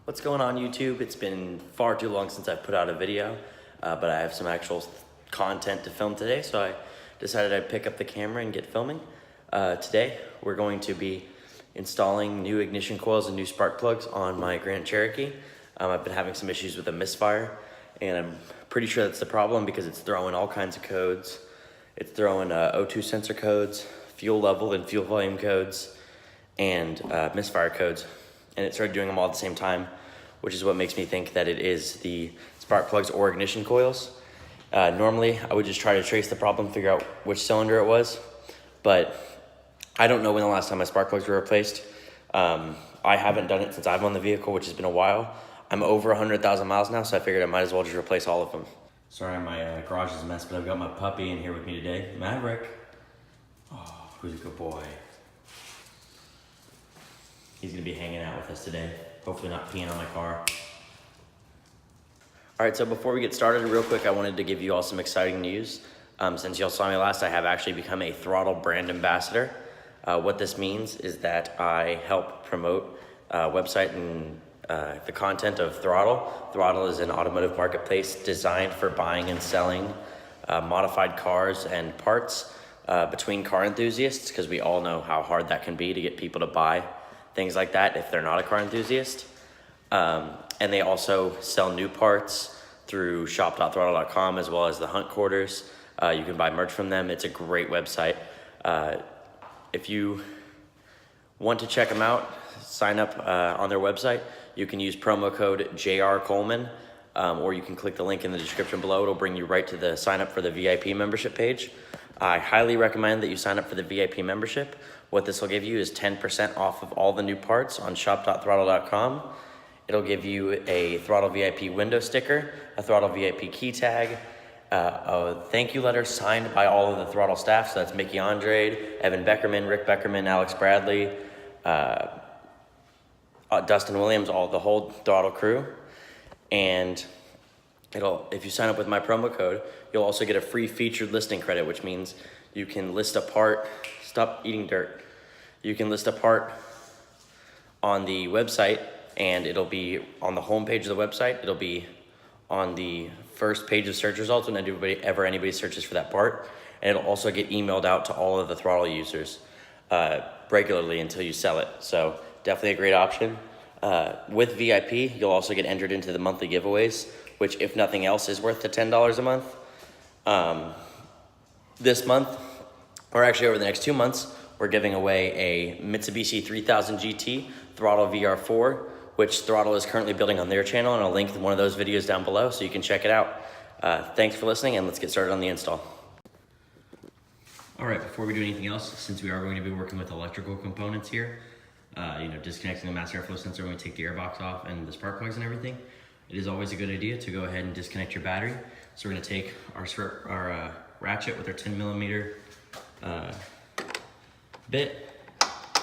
What's going on YouTube? It's been far too long since I've put out a video, but I have some actual content to film today, so I decided I'd pick up the camera and get filming. Today, we're going to be installing new ignition coils and new spark plugs on my Grand Cherokee. I've been having some issues with the Misfire, and I'm pretty sure that's the problem because it's throwing all kinds of codes. It's throwing O2 sensor codes, fuel level and fuel volume codes, and Misfire codes. And it started doing them all at the same time, which is what makes me think that it is the spark plugs or ignition coils. Normally, I would just try to trace the problem, figure out which cylinder it was, but I don't know when the last time my spark plugs were replaced. I haven't done it since I've owned the vehicle, which has been a while. I'm over 100,000 miles now, so I figured I might as well just replace all of them. Sorry, my garage is a mess, but I've got my puppy in here with me today, Maverick. Oh, who's a good boy. He's gonna be hanging out with us today. Hopefully not peeing on my car. All right, so before we get started, real quick, I wanted to give you all some exciting news. Since y'all saw me last, I have actually become a Throttle brand ambassador. What this means is that I help promote website and the content of Throttle. Throttle is an automotive marketplace designed for buying and selling modified cars and parts between car enthusiasts, because we all know how hard that can be to get people to buy things like that if they're not a car enthusiast. And they also sell new parts through shop.throttle.com as well as the Hunt Quarters. You can buy merch from them. It's a great website. If you want to check them out, sign up on their website. You can use promo code JRColeman, or you can click the link in the description below. It'll bring you right to the sign up for the VIP membership page. I highly recommend that you sign up for the VIP membership. What this will give you is 10% off of all the new parts on shop.throttle.com. It'll give you a Throttle VIP window sticker, a Throttle VIP key tag, a thank you letter signed by all of the Throttle staff. So that's Mickey Andrade, Evan Beckerman, Rick Beckerman, Alex Bradley, Dustin Williams, the whole Throttle crew. And if you sign up with my promo code, you'll also get a free featured listing credit, which means you can list a part. Stop eating dirt. You can list a part on the website, and it'll be on the home page of the website. It'll be on the first page of search results when anybody searches for that part. And it'll also get emailed out to all of the Throttle users regularly until you sell it. So definitely a great option. With VIP, you'll also get entered into the monthly giveaways, which, if nothing else, is worth the $10 a month. This month, or actually over the next 2 months, we're giving away a Mitsubishi 3000 GT Throttle VR4, which Throttle is currently building on their channel, and I'll link to one of those videos down below so you can check it out. Thanks for listening, and let's get started on the install. All right, before we do anything else, since we are going to be working with electrical components here, disconnecting the master airflow sensor when we take the airbox off and the spark plugs and everything, it is always a good idea to go ahead and disconnect your battery. So we're gonna take our ratchet with our 10mm bit.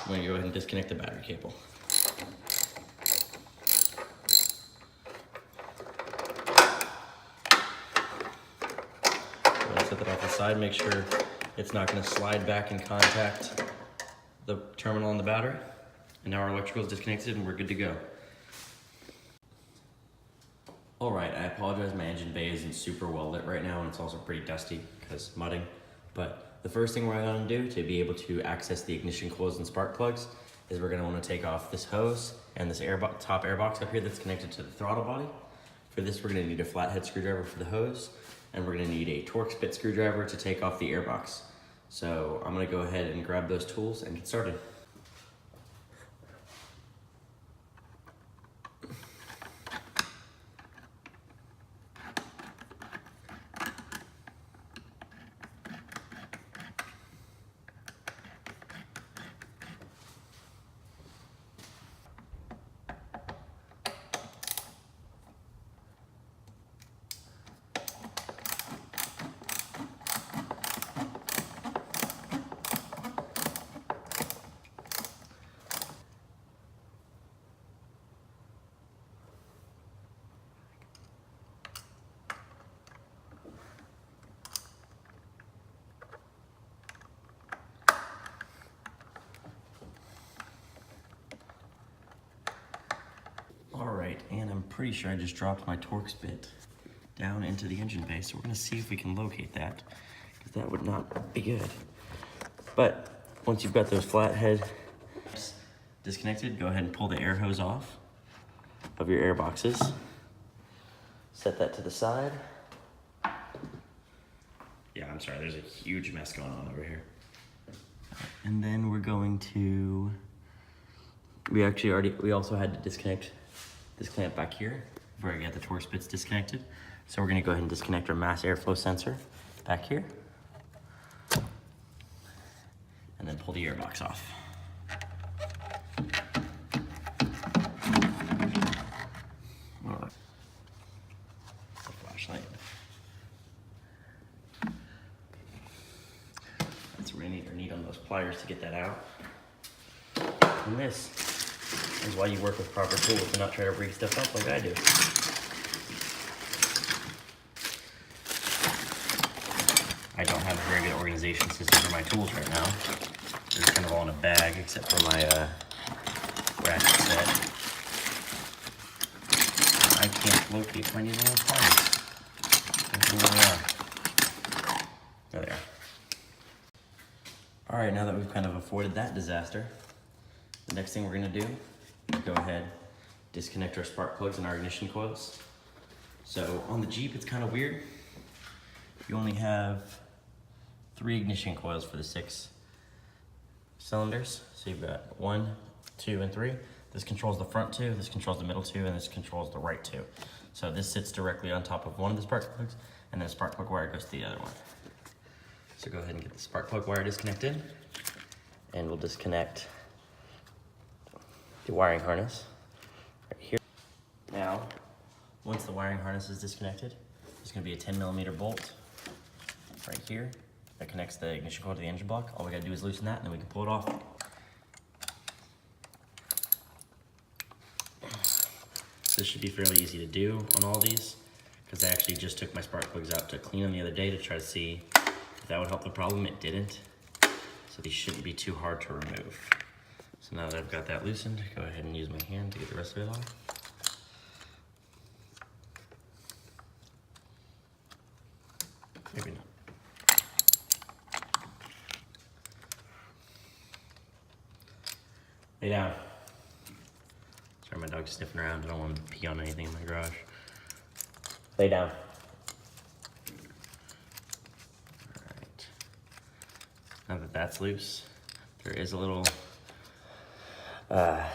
We're gonna go ahead and disconnect the battery cable. We're gonna set that off the side, make sure it's not gonna slide back and contact the terminal on the battery. And now our electrical is disconnected and we're good to go. All right, I apologize, my engine bay isn't super well lit right now, and it's also pretty dusty because mudding. But the first thing we're gonna do to be able to access the ignition coils and spark plugs is we're gonna wanna take off this hose and this top airbox up here that's connected to the throttle body. For this, we're gonna need a flathead screwdriver for the hose, and we're gonna need a Torx bit screwdriver to take off the airbox. So I'm gonna go ahead and grab those tools and get started. right, and I'm pretty sure I just dropped my Torx bit down into the engine bay, so we're gonna see if we can locate that, because that would not be good. But once you've got those flathead disconnected, go ahead and pull the air hose off of your air boxes. Set that to the side. Yeah, I'm sorry, there's a huge mess going on over here. And then we're going to, we also had to disconnect this clamp back here before I got the Torx bits disconnected. So we're gonna go ahead and disconnect our mass airflow sensor back here. And then pull the airbox off. The flashlight. That's what we need on those pliers to get that out. And this is why you work with proper tools and not try to break stuff up like I do. I don't have a very good organization system for my tools right now. They're kind of all in a bag except for my ratchet set. I can't locate my needle and pliers. Where they are. There they are. All right, now that we've kind of avoided that disaster, the next thing we're gonna do is go ahead, disconnect our spark plugs and our ignition coils. So on the Jeep, it's kind of weird. You only have 3 ignition coils for the 6 cylinders. So you've got 1, 2, and 3. This controls the front 2, this controls the middle 2, and this controls the right 2. So this sits directly on top of one of the spark plugs, and then the spark plug wire goes to the other one. So go ahead and get the spark plug wire disconnected, and we'll disconnect the wiring harness right here. Now, once the wiring harness is disconnected, there's gonna be a 10mm bolt right here that connects the ignition coil to the engine block. All we gotta do is loosen that, and then we can pull it off. This should be fairly easy to do on all these, because I actually just took my spark plugs out to clean them the other day to try to see if that would help the problem. It didn't. So these shouldn't be too hard to remove. So now that I've got that loosened, go ahead and use my hand to get the rest of it off. Maybe not. Lay down. Sorry, my dog's sniffing around. I don't want him to pee on anything in my garage. Lay down. All right. Now that that's loose, there is a little, I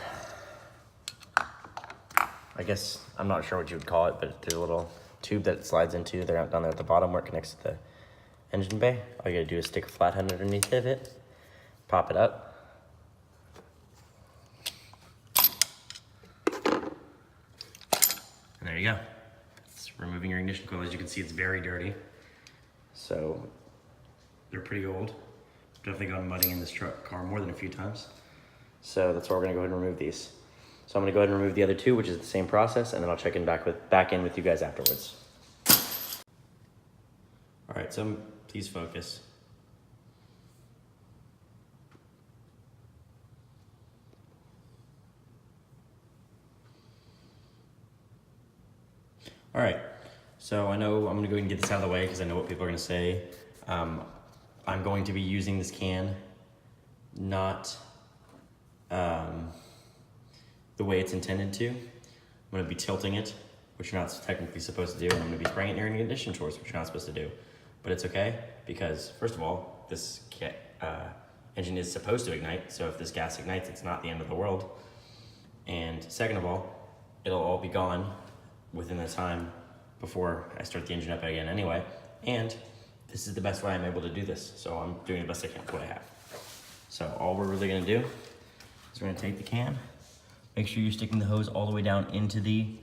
guess, I'm not sure what you would call it, but there's a little tube that it slides into. They're down there at the bottom where it connects to the engine bay. All you gotta do is stick a flathead underneath of it, pop it up. And there you go. It's removing your ignition coil. As you can see, it's very dirty. So they're pretty old. Definitely gone mudding in this car more than a few times. So that's why we're gonna go ahead and remove these. So I'm gonna go ahead and remove the other 2, which is the same process, and then I'll check in back in with you guys afterwards. All right, so please focus. All right, so I know I'm gonna go ahead and get this out of the way because I know what people are gonna say. I'm going to be using this can not the way it's intended to. I'm gonna be tilting it, which you're not technically supposed to do, and I'm gonna be spraying it near an ignition source, which you're not supposed to do. But it's okay, because first of all, this engine is supposed to ignite, so if this gas ignites, it's not the end of the world. And second of all, it'll all be gone within the time before I start the engine up again anyway. And this is the best way I'm able to do this, so I'm doing the best I can with what I have. So all we're really gonna do is we're gonna take the can, make sure you're sticking the hose all the way down into the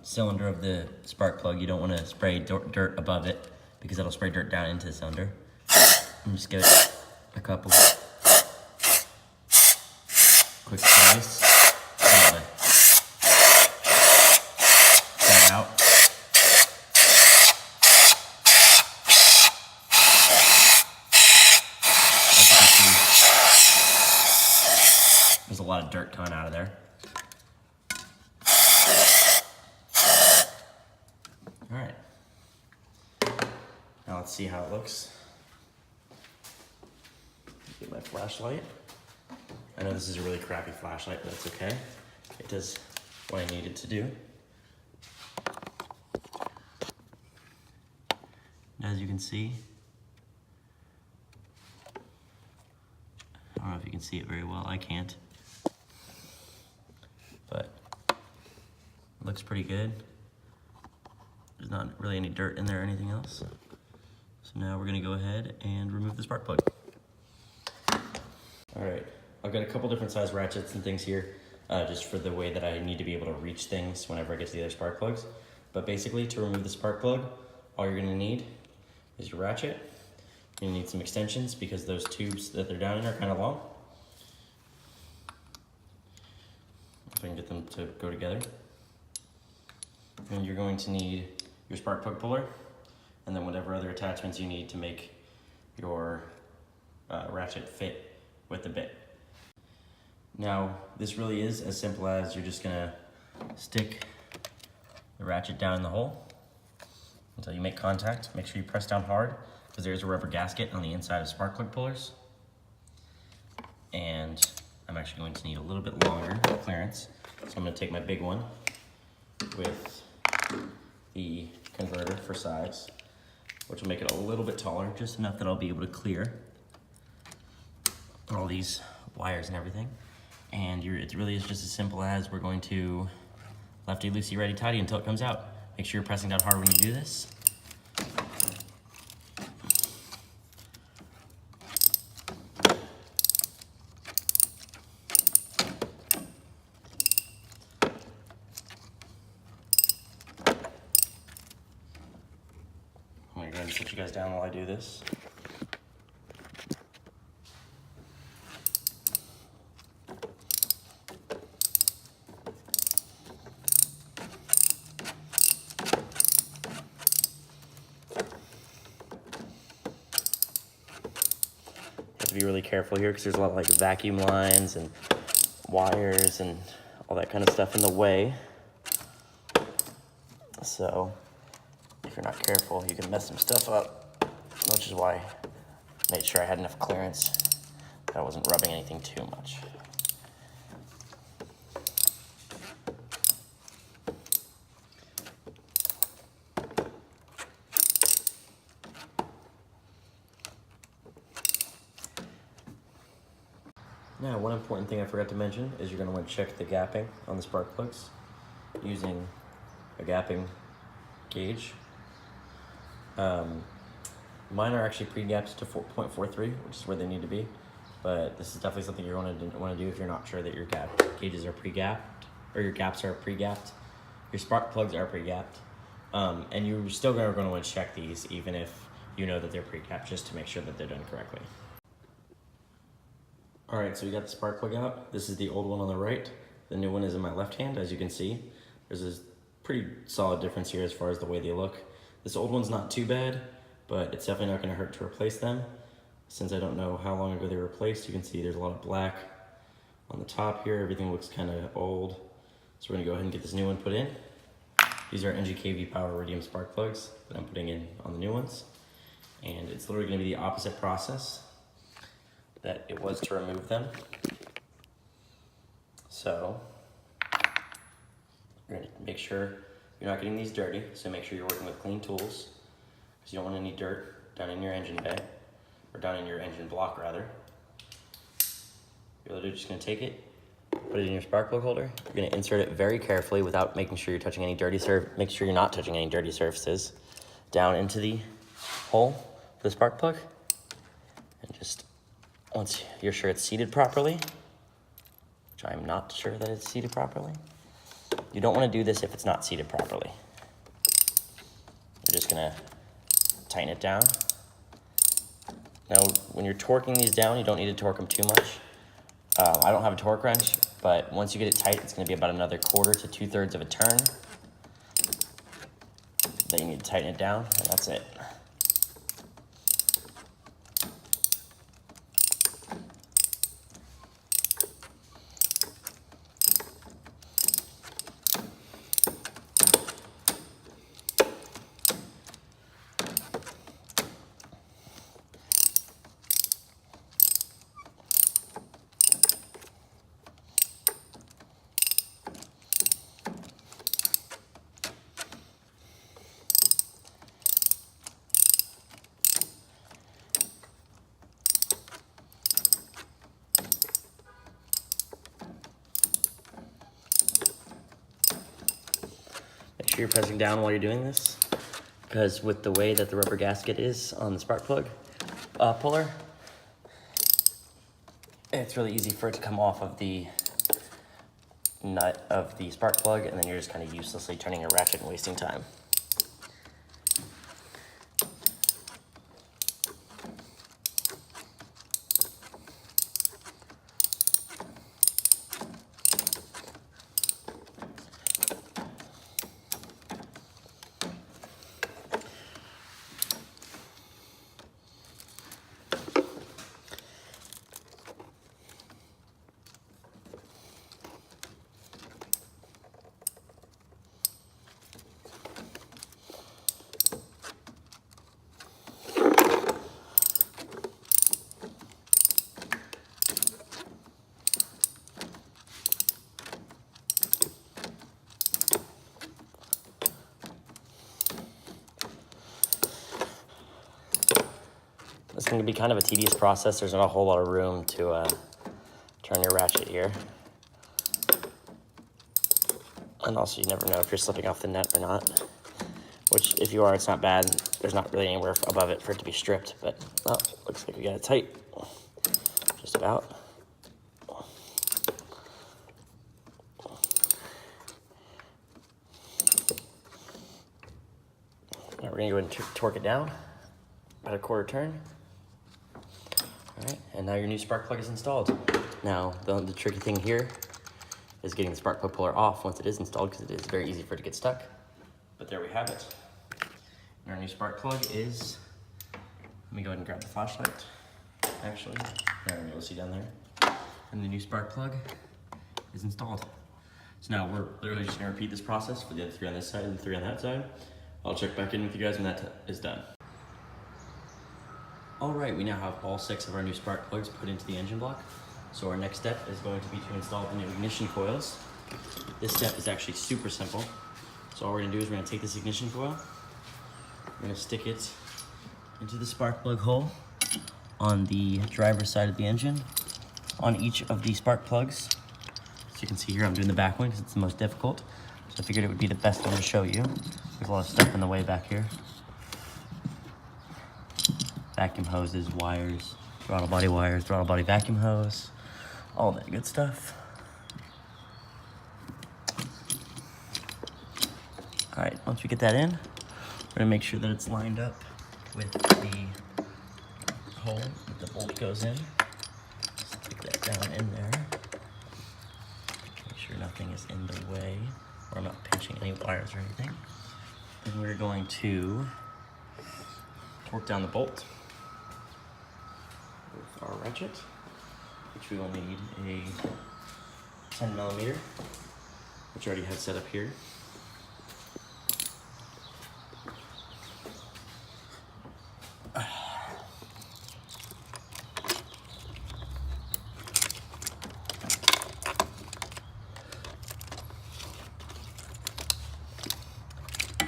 cylinder of the spark plug. You don't wanna spray dirt above it because that'll spray dirt down into the cylinder. And just give it a couple quick slice. That out. As you can see, there's a lot of dirt coming out of there. let's see how it looks. Get my flashlight. I know this is a really crappy flashlight, but that's okay. It does what I need it to do. As you can see, I don't know if you can see it very well. I can't. But it looks pretty good. There's not really any dirt in there or anything else. So now we're gonna go ahead and remove the spark plug. All right, I've got a couple different size ratchets and things here, just for the way that I need to be able to reach things whenever I get to the other spark plugs. But basically, to remove the spark plug, all you're gonna need is your ratchet. You're gonna need some extensions because those tubes that they're down in are kind of long. If I can get them to go together. And you're going to need your spark plug puller, and then whatever other attachments you need to make your ratchet fit with the bit. Now, this really is as simple as you're just gonna stick the ratchet down in the hole until you make contact. Make sure you press down hard because there's a rubber gasket on the inside of spark plug pullers. And I'm actually going to need a little bit longer clearance. So I'm gonna take my big one with the converter for size, which will make it a little bit taller, just enough that I'll be able to clear all these wires and everything. And it really is just as simple as we're going to lefty, loosey, righty, tighty until it comes out. Make sure you're pressing down hard when you do this. I'm going to sit you guys down while I do this. To be really careful here because there's a lot of like vacuum lines and wires and all that kind of stuff in the way. So if you're not careful, you can mess some stuff up, which is why I made sure I had enough clearance that I wasn't rubbing anything too much. Now, one important thing I forgot to mention is you're going to want to check the gapping on the spark plugs using a gapping gauge. Mine are actually pre-gapped to 4.43, which is where they need to be, but this is definitely something you're going to want to do if you're not sure that your gauges are pre-gapped, or your gaps are pre-gapped, your spark plugs are pre-gapped, and you're still going to want to check these even if you know that they're pre-gapped, just to make sure that they're done correctly. All right, so we got the spark plug out. This is the old one on the right. The new one is in my left hand, as you can see. There's a pretty solid difference here as far as the way they look. This old one's not too bad, but it's definitely not gonna hurt to replace them. Since I don't know how long ago they were replaced, you can see there's a lot of black on the top here. Everything looks kind of old. So we're gonna go ahead and get this new one put in. These are NGKV Power Iridium spark plugs that I'm putting in on the new ones. And it's literally gonna be the opposite process that it was to remove them. So you're gonna make sure you're not getting these dirty, so make sure you're working with clean tools, because you don't want any dirt down in your engine bay, or down in your engine block rather. You're literally just gonna take it, put it in your spark plug holder. You're gonna insert it very carefully without making sure you're touching any dirty make sure you're not touching any dirty surfaces, down into the hole for the spark plug. And just, once you're sure it's seated properly, which I'm not sure that it's seated properly, you don't want to do this if it's not seated properly. You're just gonna tighten it down. Now, when you're torquing these down, you don't need to torque them too much. I don't have a torque wrench, but once you get it tight, it's gonna be about another 1/4 to 2/3 of a turn. Then you need to tighten it down, and that's it. sure you're pressing down while you're doing this, because with the way that the rubber gasket is on the spark plug puller, it's really easy for it to come off of the nut of the spark plug, and then you're just kind of uselessly turning a ratchet and wasting time. It's going to be kind of a tedious process. There's not a whole lot of room to turn your ratchet here. And also, you never know if you're slipping off the net or not. Which, if you are, it's not bad. There's not really anywhere above it for it to be stripped. But, well, looks like we got it tight. Just about. Now we're going to go ahead and torque it down. About a quarter turn. Alright, and now your new spark plug is installed. Now, the tricky thing here is getting the spark plug puller off once it is installed, because it is very easy for it to get stuck. But there we have it. And our new spark plug is, let me go ahead and grab the flashlight, actually. There, you'll be able to see down there. And the new spark plug is installed. So now we're literally just gonna repeat this process for the other 3 on this side and the 3 on that side. I'll check back in with you guys when that is done. All right, we now have all 6 of our new spark plugs put into the engine block. So our next step is going to be to install the new ignition coils. This step is actually super simple. So all we're gonna do is we're gonna take this ignition coil, we're gonna stick it into the spark plug hole on the driver's side of the engine on each of the spark plugs. As you can see here, I'm doing the back one because it's the most difficult. So I figured it would be the best one to show you. There's a lot of stuff in the way back here. Vacuum hoses, wires, throttle body vacuum hose, all that good stuff. All right, once we get that in, we're gonna make sure that it's lined up with the hole that the bolt goes in. Stick that down in there. Make sure nothing is in the way, or I'm not pinching any wires or anything. And we're going to torque down the bolt with our ratchet, which we will need a 10 millimeter, which I already have set up here.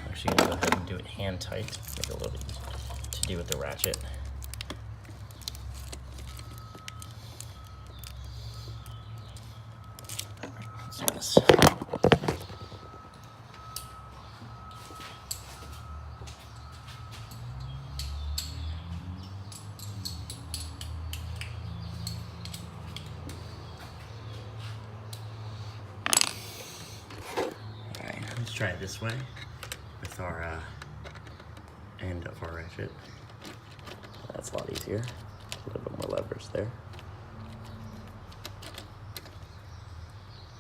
Actually gonna go ahead and do it hand tight, make it a little bit to do with the ratchet. Let's do this. Alright, let's try it this way with our end of our ratchet. That's a lot easier. A little bit more levers there.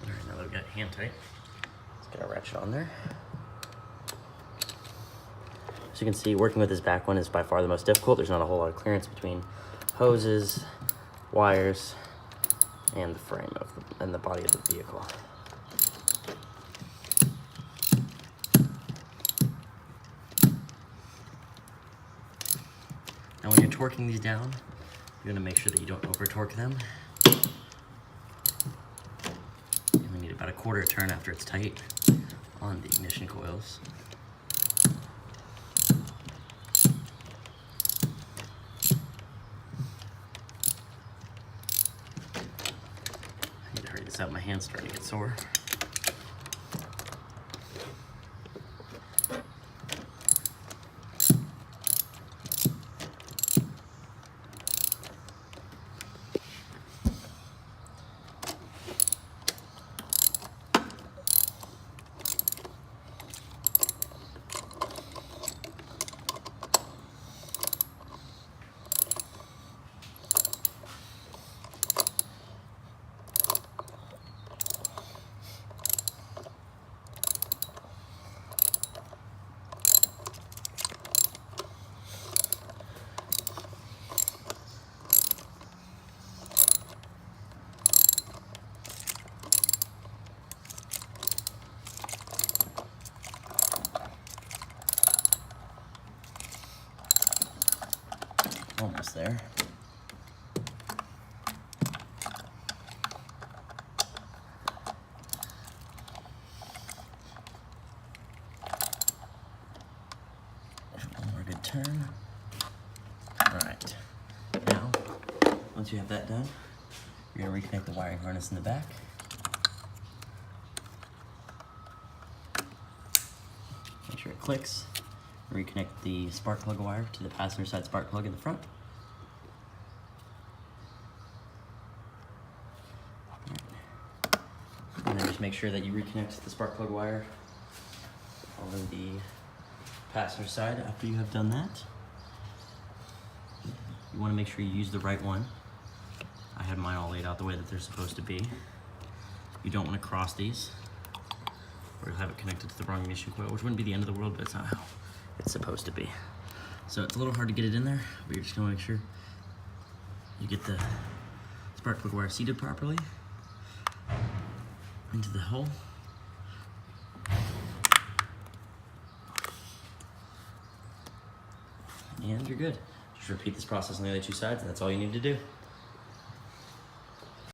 Alright, now that we've got hand tight, let's get our ratchet on there. As you can see, working with this back one is by far the most difficult. There's not a whole lot of clearance between hoses, wires, and the frame of and the body of the vehicle. Now when you're torquing these down, you're gonna make sure that you don't over torque them. You only need about a quarter turn after it's tight on the ignition coils. I need to hurry this up, my hand's starting to get sore. almost there. One more good turn. All right. Now, once you have that done, you're gonna reconnect the wiring harness in the back. Make sure it clicks. Reconnect the spark plug wire to the passenger side spark plug in the front. And then just make sure that you reconnect the spark plug wire on the passenger side after you have done that. You want to make sure you use the right one. I had mine all laid out the way that they're supposed to be. You don't want to cross these, or you'll have it connected to the wrong ignition coil, which wouldn't be the end of the world, but it's not how it's supposed to be. So it's a little hard to get it in there, but you're just gonna make sure you get the spark plug wire seated properly into the hole. And you're good. Just repeat this process on the other two sides, and that's all you need to do.